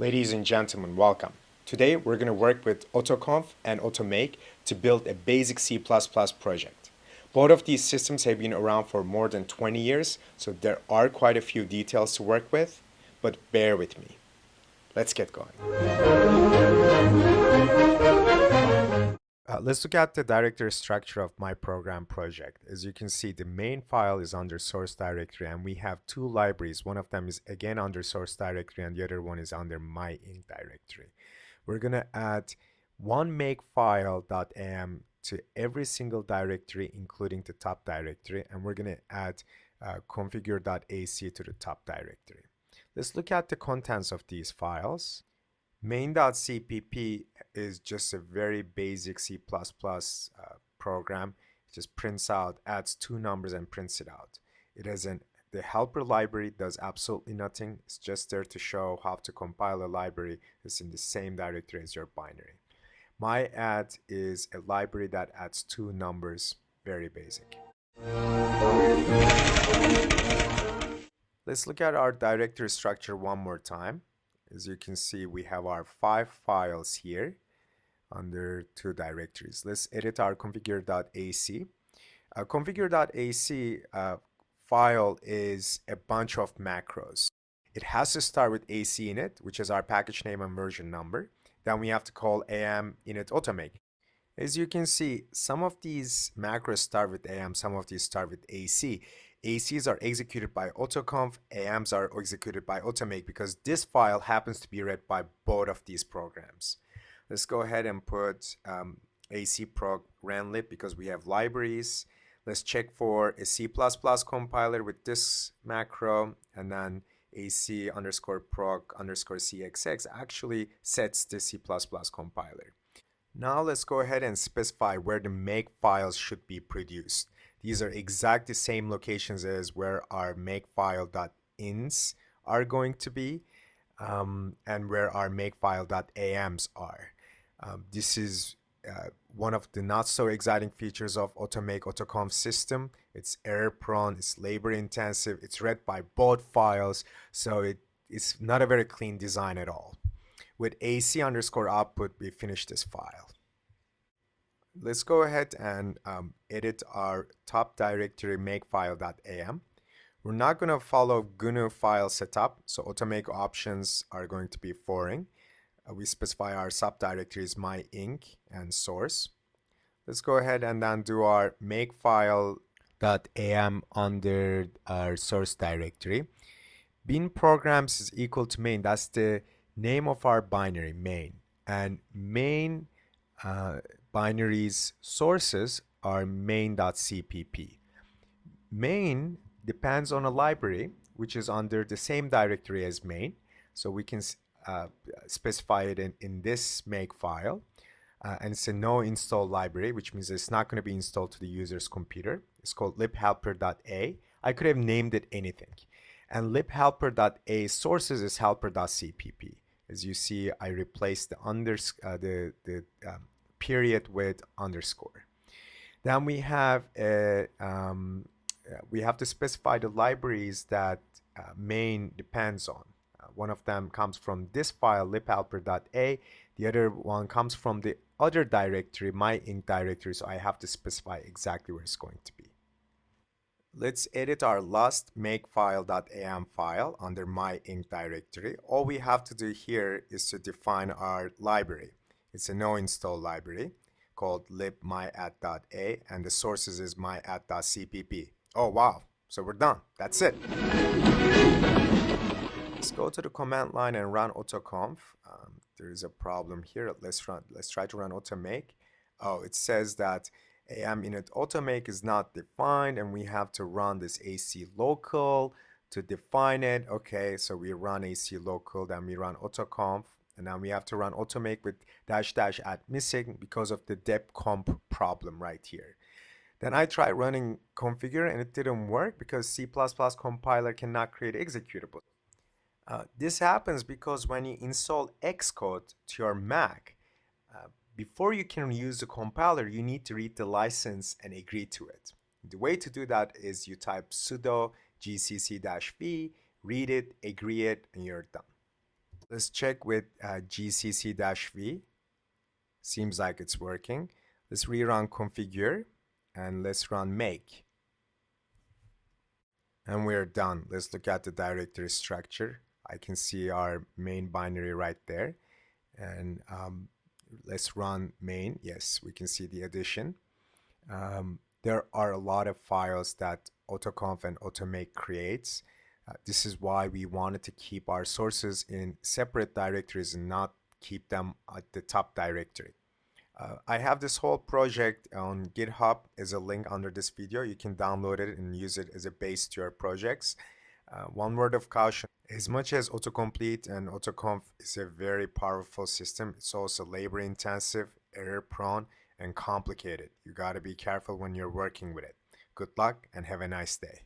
Ladies and gentlemen, welcome. Today we're going to work with autoconf and automake to build a basic C++ project. Both of these systems have been around for more than 20 years, so there are quite a few details to work with, but bear with me. Let's get going. Let's look at the directory structure of my program project. As you can see, the main file is under source directory, and we have two libraries. One of them is again under source directory, and the other one is under my ink directory. We're going to add one makefile.am to every single directory, including the top directory, and we're going to add configure.ac to the top directory. Let's look at the contents of these files. Main.cpp is just a very basic C++ program. It just prints out, adds two numbers and prints it out. It has the helper library does absolutely nothing. It's just there to show how to compile a library that's in the same directory as your binary. My add is a library that adds two numbers, very basic. Let's look at our directory structure one more time. As you can see, we have our 5 files here under 2 directories. Let's edit our configure.ac. Configure.ac file is a bunch of macros. It has to start with AC init, which is our package name and version number. Then we have to call am init automake. As you can see, some of these macros start with am, some of these start with AC. ACs are executed by autoconf, AMs are executed by automake because this file happens to be read by both of these programs. Let's go ahead and put AC prog ranlib because we have libraries. Let's check for a C++ compiler with this macro, and then AC underscore prog underscore cxx actually sets the C++ compiler. Now let's go ahead and specify where the make files should be produced. These are exactly the same locations as where our makefile.ins are going to be and where our makefile.ams are. This is one of the not so exciting features of automake autoconf system. It's error prone, it's labor intensive, it's read by both files, so it's not a very clean design at all. With AC underscore output, we finish this file. Let's go ahead and edit our top directory makefile.am. We're not going to follow GNU file setup, so automake options are going to be foreign. We specify our subdirectories my ink and source. Let's go ahead and then do our makefile.am under our source directory. Bin programs is equal to main. That's the name of our binary, main. And main binary's sources are main.cpp. Main depends on a library which is under the same directory as main, so we can specify it in this make file, and it's a no install library, which means it's not going to be installed to the user's computer. It's called libhelper.a. I could have named it anything, and libhelper.a sources is helper.cpp. As you see, I replaced the period with underscore. Then we have to specify the libraries that main depends on. One of them comes from this file libhelper.a. The other one comes from the other directory, my ink directory, so I have to specify exactly where it's going to be. Let's edit our last makefile.am file under my ink directory. All we have to do here is to define our library. It's a no install library called libmyadd.a, and the sources is myadd.cpp. Oh wow, so we're done. That's it. Let's go to the command line and run autoconf. There is a problem here. Let's try to run automake. Oh, it says that am init automake is not defined, and we have to run this AC local to define it. Okay, so we run AC local, then we run autoconf, and now we have to run automake with -- at missing because of the dep comp problem right here. Then I tried running configure and it didn't work because C++ compiler cannot create executable. This happens because when you install Xcode to your Mac, before you can use the compiler, you need to read the license and agree to it. The way to do that is you type sudo gcc-v, read it, agree it, and you're done. Let's check with gcc-v. Seems like it's working. Let's rerun configure and let's run make. And we're done. Let's look at the directory structure. I can see our main binary right there. And let's run main. Yes, we can see the addition. There are a lot of files that autoconf and automake creates. This is why we wanted to keep our sources in separate directories and not keep them at the top directory. I have this whole project on GitHub as a link under this video. You can download it and use it as a base to your projects. One word of caution, as much as autocomplete and autoconf is a very powerful system, it's also labor intensive, error prone, and complicated. You got to be careful when you're working with it. Good luck and have a nice day.